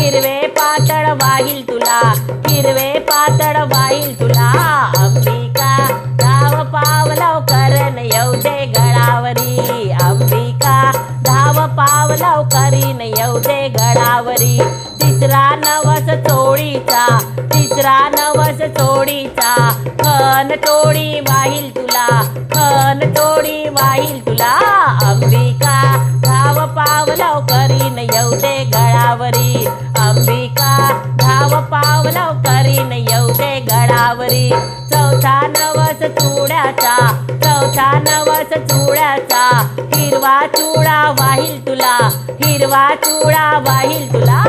हिरवे पातळ वाहील तुला, हिरवे पातळ वाहील तुला. अंबिका धाव पाव लवकर न येऊ दे गळावरी, अंबिका धाव पाव लवकरी न येऊ दे गळावरी. तिसरा नवस चोळीचा, तिसरा नवस चोळीचा. खन तोडी वाहील तुला, खन तोडी वाहील तुला. अंबिका धाव पाव लवकरी न येऊ दे गळावरी, अंबिका धाव पाव लवकरी न येऊ दे गळावरी. चौथा नवस चुड्याचा, चौथा नवस चुड्याचा. हिरवा चुडा वाहील तुला, हिरवा चुडा वाहील तुला.